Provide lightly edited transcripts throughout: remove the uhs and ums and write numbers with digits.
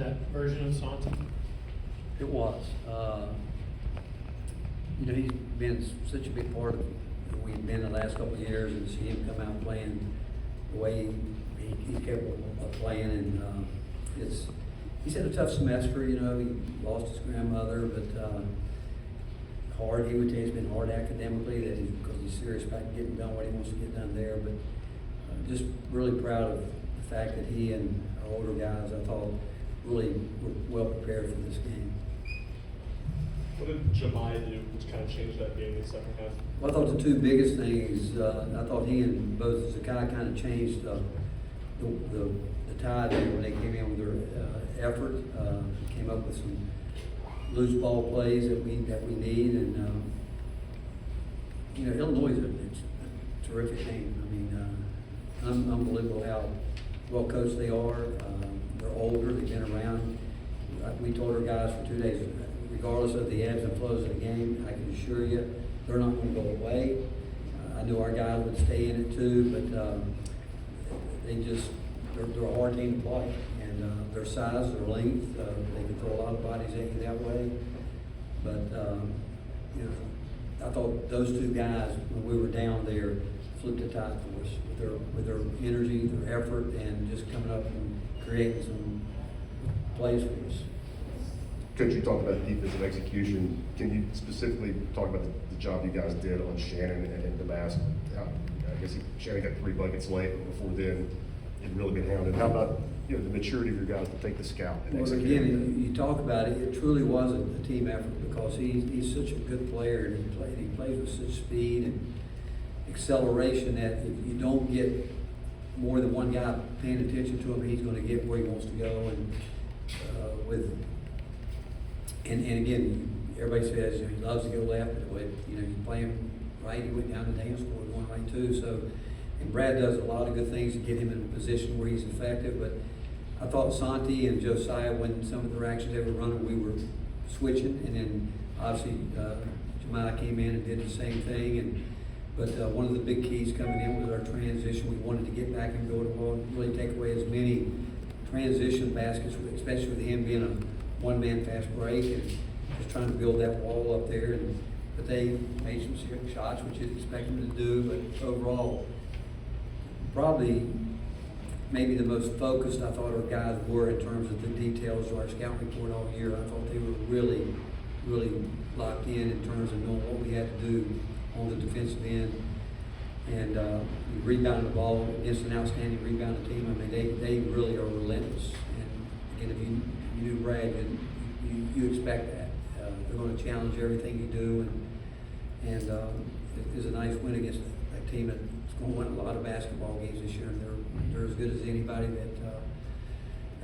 that version of Santi? It was. He's been such a big part of we've been the last couple of years, and see him come out playing the way he's capable of playing. And he's had a tough semester. He lost his grandmother, but hard. He would tell you it's been hard academically, because he's serious about getting done what he wants to get done there. But just really proud of the fact that he and our older guys, I thought, really were well prepared for this game. What did Josiah do which kind of changed that game in the second half? Well, I thought the two biggest things, I thought he and both Zakai kind of changed the tide there when they came in with their effort. Came up with some loose ball plays that we need, and Illinois is a terrific team. I mean, unbelievable how well coached they are. They're older, they've been around. We told our guys for 2 days, regardless of the ebbs and flows of the game, I can assure you they're not going to go away. I knew our guys would stay in it too, but they're a hard team to play. And their size, their length, they can throw a lot of bodies at you that way. But I thought those two guys, when we were down there, flipped the tide for us with their energy, their effort, and just coming up and creating some plays for us. Coach, you talked about defensive execution. Can you specifically talk about the job you guys did on Shannon and Damask? I guess Shannon got 3 buckets late, but before then, he'd really been hounded. How about the maturity of your guys to take the scout and execute? Well, again, you talk about it. It truly was a team effort, because he's such a good player, and he plays with such speed and acceleration that if you don't get more than one guy paying attention to him, he's going to get where he wants to go. And again, everybody says he loves to go left, but you play him right. He went down the dance floor going right too. So, and Brad does a lot of good things to get him in a position where he's effective. But I thought Santi and Josiah, when some of their actions they were running, we were switching, and then obviously Jemiah came in and did the same thing. But one of the big keys coming in was our transition. We wanted to get back and go to ball and really take away as many transition baskets, especially with him being a one-man fast break, and just trying to build that wall up there. But they made some shots, which you'd expect them to do. But overall, probably maybe the most focused I thought our guys were in terms of the details of our scout report all year. I thought they were really, really locked in terms of knowing what we had to do on the defensive end. And we rebounded the ball against an outstanding rebounding team. I mean, they really are relentless. And again, if you knew Brad, you expect that. They're going to challenge everything you do, and it was a nice win against a team that's going to win a lot of basketball games this year. And they're as good as anybody that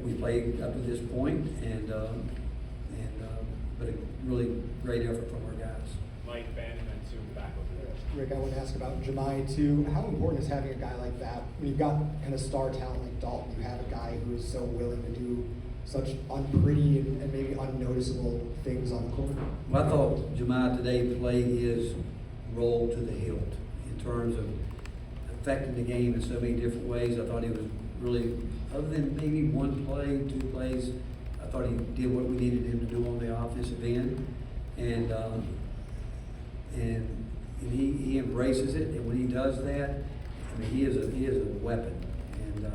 we played up to this point, but a really great effort from our guys. Mike, Ben, and then Sue back over there. Rick, I want to ask about Jemiah too. How important is having a guy like that when you've got kind of star talent like Dalton? You have a guy who is so willing to do such unpretty and maybe unnoticeable things on the court. Well, I thought Jemiah today played his role to the hilt in terms of affecting the game in so many different ways. I thought he was really, other than maybe one play, 2 plays, I thought he did what we needed him to do on the offensive end, and he embraces it. And when he does that, I mean, he is a weapon. And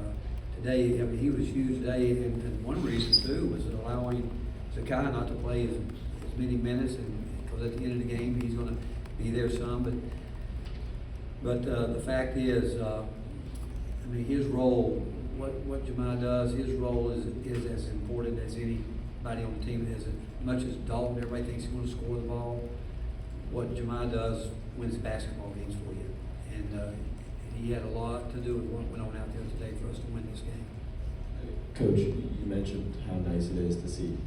today, I mean, he was huge today, and one reason too was allowing Zakai not to play as many minutes, and because at the end of the game he's going to be there some. But the fact is, I mean, his role, what Jemiah does, his role is as important as anybody on the team. As much as Dalton, everybody thinks he's going to score the ball. What Jemiah does wins basketball games for you, and he had a lot to do with what went on out there today for us to win this game. Coach, you mentioned how nice it is to see.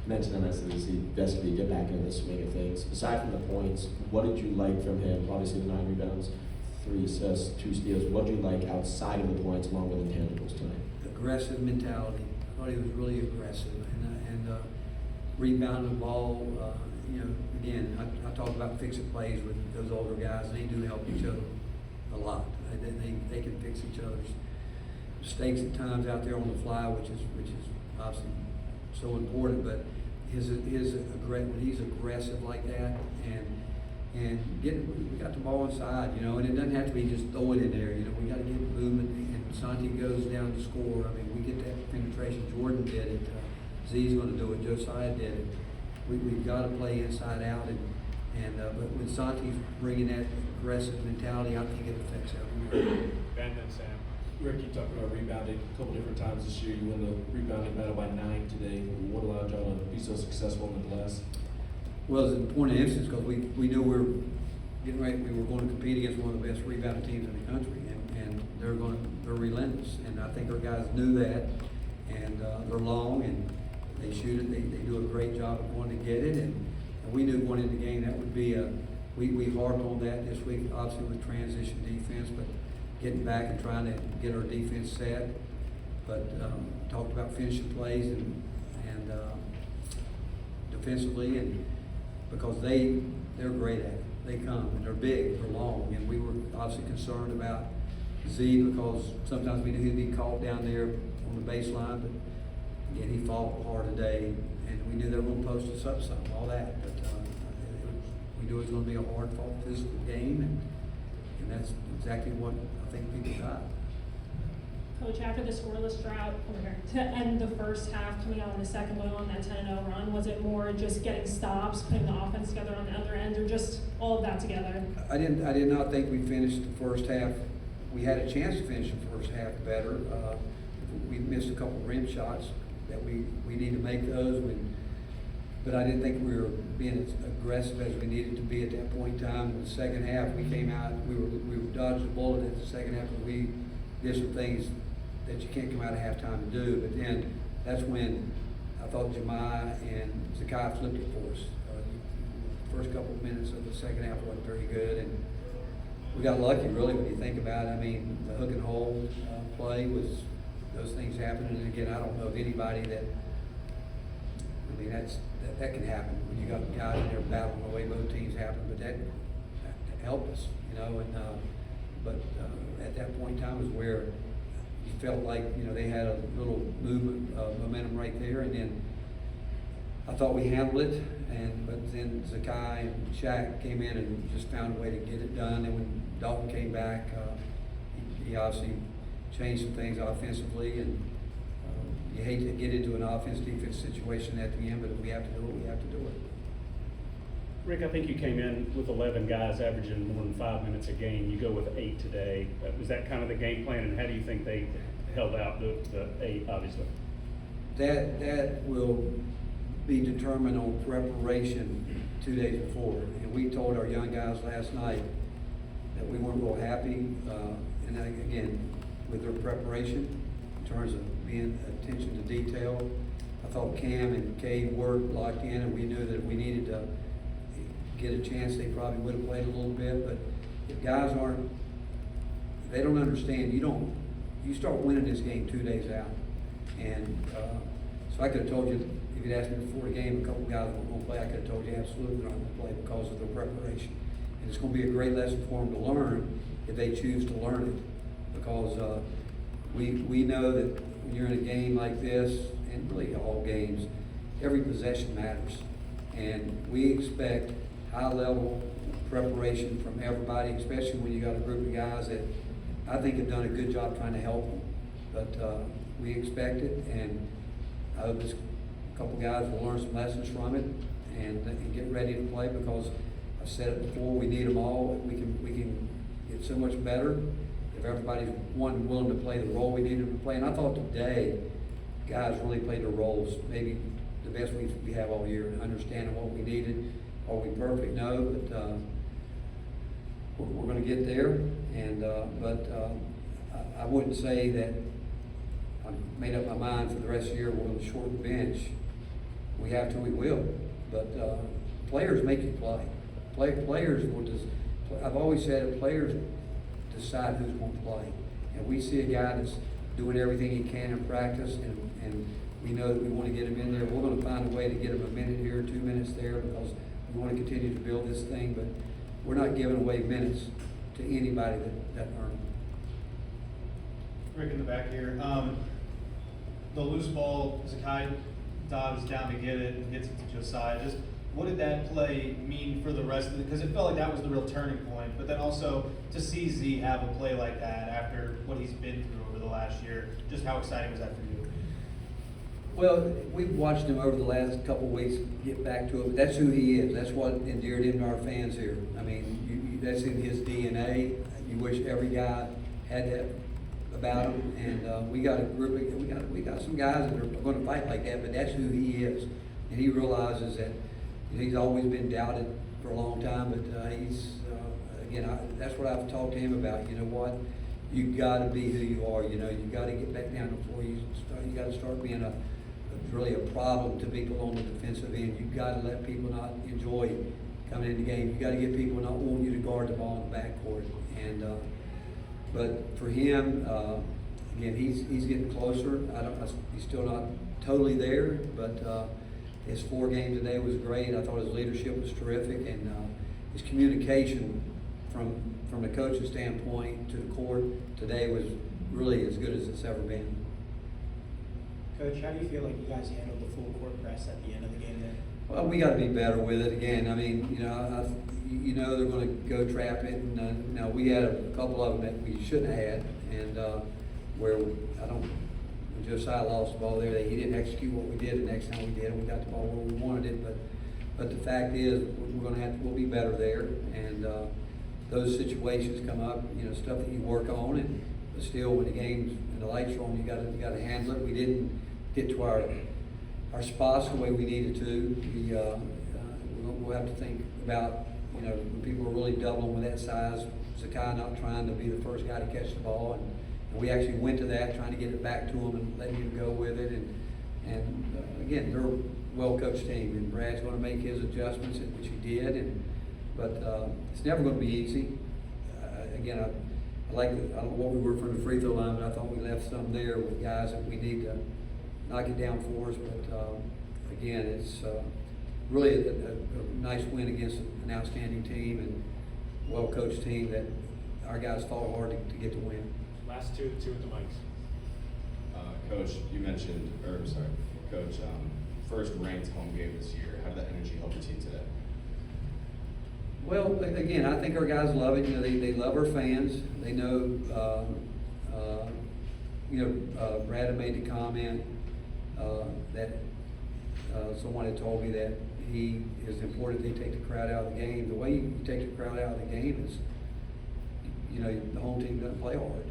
Vesky get back in the swing of things. Aside from the points, what did you like from him? Obviously, the 9 rebounds, 3 assists, 2 steals. What did you like outside of the points, along with intangibles tonight? Aggressive mentality. I thought he was really aggressive, and rebounding the ball. Again, I talk about fixing plays with those older guys, and they do help each other a lot. They can fix each other's mistakes at times out there on the fly, which is obviously so important, but when he's aggressive like that, and we got the ball inside, you know, and it doesn't have to be just throw it in there, you know, we gotta get movement, and Santi goes down to score, I mean, we get that penetration, Jordan did it, Z's gonna do it, Josiah did it, we've gotta play inside out, but when Santi's bringing that aggressive mentality, I think it affects everyone. Ben and Sam. Rick, you talked about rebounding a couple different times this year. You won the rebounding battle by 9 today. What allowed y'all to be so successful in the glass? Well, it's an important instance because we knew we were getting ready, we were going to compete against one of the best rebounding teams in the country, and they're relentless, and I think our guys knew that, and they're long and they shoot it. They do a great job of going to get it, and we knew going into the game that would be we harped on that this week, obviously with transition defense, but getting back and trying to get our defense set, but talked about finishing plays and defensively, and because they're great at it. They come and they're big, they're long, and we were obviously concerned about Z because sometimes we knew he'd be caught down there on the baseline, but again, he fought hard today, and we knew they were going to post us up some, all that, but we knew it was going to be a hard-fought physical game, and that's exactly what I think people got. Coach, after the scoreless drought, to end the first half, coming out in the second one on that 10-0 run, was it more just getting stops, putting the offense together on the other end, or just all of that together? I did not think we finished the first half. We had a chance to finish the first half better. We missed a couple of rim shots that we need to make those. But I didn't think we were being as aggressive as we needed to be at that point in time. In the second half, we came out, we were dodging the bullet at the second half, but we did some things that you can't come out of halftime and do. But then that's when I thought Jemiah and Zakai flipped it for us. The first couple of minutes of the second half wasn't very good, and we got lucky really when you think about it. I mean, the hook and hold play was, those things happened, and again, I don't know of anybody that, I mean, that can happen when you got guys in there battling the way both teams happen, but that helped us, you know, and but at that point in time was where you felt like, you know, they had a little movement, momentum right there, and then I thought we handled it, but then Zakai and Shaq came in and just found a way to get it done, and when Dalton came back, he obviously changed some things offensively, and you hate to get into an offense-defense situation at the end, but if we have to do it, we have to do it. Rick, I think you came in with 11 guys averaging more than 5 minutes a game. You go with 8 today. Was that kind of the game plan, and how do you think they held out the 8, obviously? That will be determined on preparation 2 days before. And we told our young guys last night that we weren't real happy, and again, with their preparation in terms of being attention to detail. I thought Cam and Cade were locked in, and we knew that if we needed to get a chance, they probably would have played a little bit. But if guys aren't, they don't understand. You start winning this game 2 days out, and so I could have told you if you'd asked me before the game, a couple guys weren't going to play. I could have told you absolutely they're not going to play because of their preparation, and it's going to be a great lesson for them to learn if they choose to learn it, because we know that when you're in a game like this, and really all games, every possession matters, and we expect high level preparation from everybody, especially when you got a group of guys that I think have done a good job trying to help them. But we expect it, and I hope this couple guys will learn some lessons from it and get ready to play, because I've said it before, we need them all. We can get so much better if everybody's willing to play the role we need them to play. And I thought today guys really played their roles maybe the best we have all year, understanding what we needed. Are we perfect? No, but we're going to get there. And but I wouldn't say that I've made up my mind for the rest of the year we're going to shorten the bench. We have to, we will. But players make you play. Players will just. I've always said that players decide who's going to play. And we see a guy that's doing everything he can in practice, and we know that we want to get him in there. We're going to find a way to get him a minute here, 2 minutes there, because we want to continue to build this thing, but we're not giving away minutes to anybody that earn them. Rick in the back here. The loose ball, Zakai dives down to get it and gets it to Josiah. Just what did that play mean for the rest of it? Because it felt like that was the real turning point. But then also to see Z have a play like that after what he's been through over the last year, just how exciting was that for you? Well, we've watched him over the last couple of weeks get back to it, but that's who he is. That's what endeared him to our fans here. I mean, that's in his DNA. You wish every guy had that about him. And we got a group of, we got some guys that are going to fight like that, but that's who he is. And he realizes that he's always been doubted for a long time, but he's again. That's what I've talked to him about. You know what? You got to be who you are. You know, you got to get back down to the floor. You got to start being really a problem to people on the defensive end. You've got to let people not enjoy coming in the game. You got to get people not wanting you to guard the ball in the backcourt. And but for him, again, he's getting closer. He's still not totally there, but his 4 games today was great. I thought his leadership was terrific, and his communication from the coach's standpoint to the court today was really as good as it's ever been. Coach, how do you feel like you guys handled the full court press at the end of the game there? Well, we got to be better with it. Again, I mean, you know they're going to go trap it, and now we had a couple of them that we shouldn't have had, and where when Josiah lost the ball there, he didn't execute what we did the next time we did, and we got the ball where we wanted it. But the fact is, we'll be better there, and those situations come up, stuff that you work on, but still, when the game's and the lights are on, you got to handle it. We didn't get to our spots the way we needed to. We'll have to think about, when people are really doubling with that size, Zakai not trying to be the first guy to catch the ball, and we actually went to that, trying to get it back to him and letting him go with it. And again, they're a well-coached team, and Brad's going to make his adjustments, which he did. But it's never going to be easy. Again, I don't know what we were from the free throw line, but I thought we left some there with guys that we need to knock it down for us. But again, it's really a nice win against an outstanding team and well-coached team that our guys fought hard to get the win. Last two at the mics. Coach, you mentioned, Coach, first ranked home game this year. How did that energy help your team today? Well, again, I think our guys love it. They love our fans. They know, Brad had made the comment that someone had told me that he is important they take the crowd out of the game. The way you take the crowd out of the game is, the home team doesn't play hard.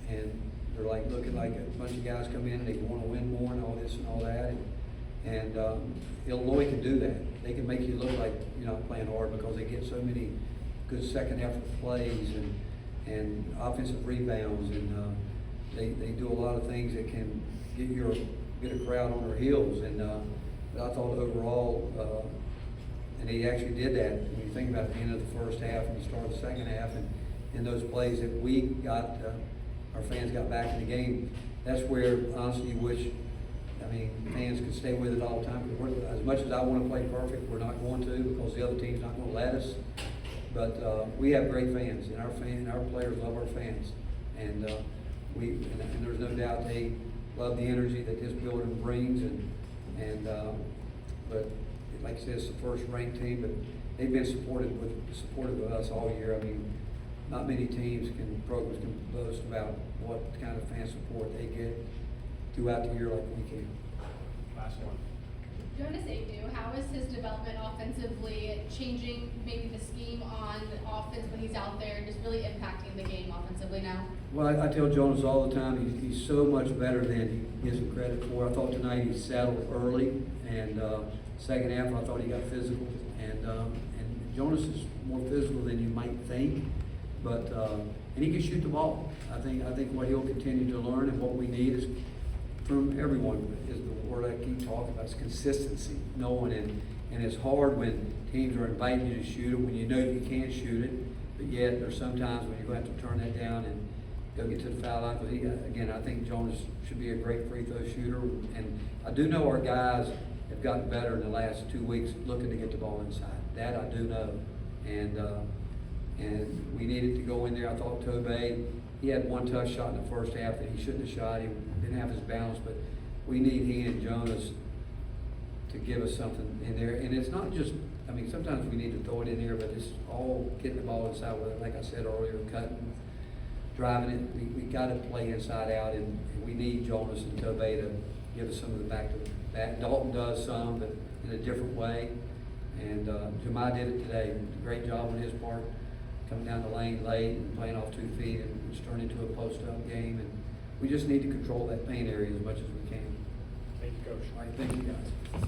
And they're looking like a bunch of guys come in, they want to win more and all this and all that. And Illinois can do that. They can make you look like you're not playing hard because they get so many good second effort plays and offensive rebounds, and they do a lot of things that can get a crowd on their heels. And but I thought overall, and he actually did that. When you think about the end of the first half and the start of the second half, and in those plays that we got, our fans got back in the game. That's where honestly you wish. Fans could stay with it all the time. As much as I want to play perfect, we're not going to, because the other team's not going to let us. But we have great fans, and our players love our fans, and there's no doubt they love the energy that this building brings. But like I said, it's the first ranked team, but they've been supportive of us all year. Not many programs can boast about what kind of fan support they get throughout the year like we can. Last one. Jonas Adu, how is his development offensively changing maybe the scheme on offense when he's out there, just really impacting the game offensively now? Well, I tell Jonas all the time, he's so much better than he gives him credit for. I thought tonight he settled early, and second half I thought he got physical. And Jonas is more physical than you might think, but and he can shoot the ball. I think what he'll continue to learn, and what we need is from everyone, is the word I keep talking about, is consistency, knowing and it's hard when teams are inviting you to shoot it, when you know you can't shoot it, but yet there's sometimes when you're going to have to turn that down and go get to the foul line. But again, I think Jonas should be a great free throw shooter, and I do know our guys have gotten better in the last 2 weeks looking to get the ball inside. That I do know, and we needed to go in there. I thought Tobey, he had one tough shot in the first half that he shouldn't have shot. He didn't have his balance, but we need he and Jonas to give us something in there. And it's not just, I mean, sometimes we need to throw it in there, but it's all getting the ball inside with it. Like I said earlier, cutting, driving it. We gotta play inside out, and we need Jonas and Tobey to give us some of the back to back. Dalton does some, but in a different way. And Jemiah did it today. Great job on his part, coming down the lane late and playing off 2 feet, and it's turned into a post-up game. And we just need to control that paint area as much as we can. Thank you, Coach. All right, thank you guys.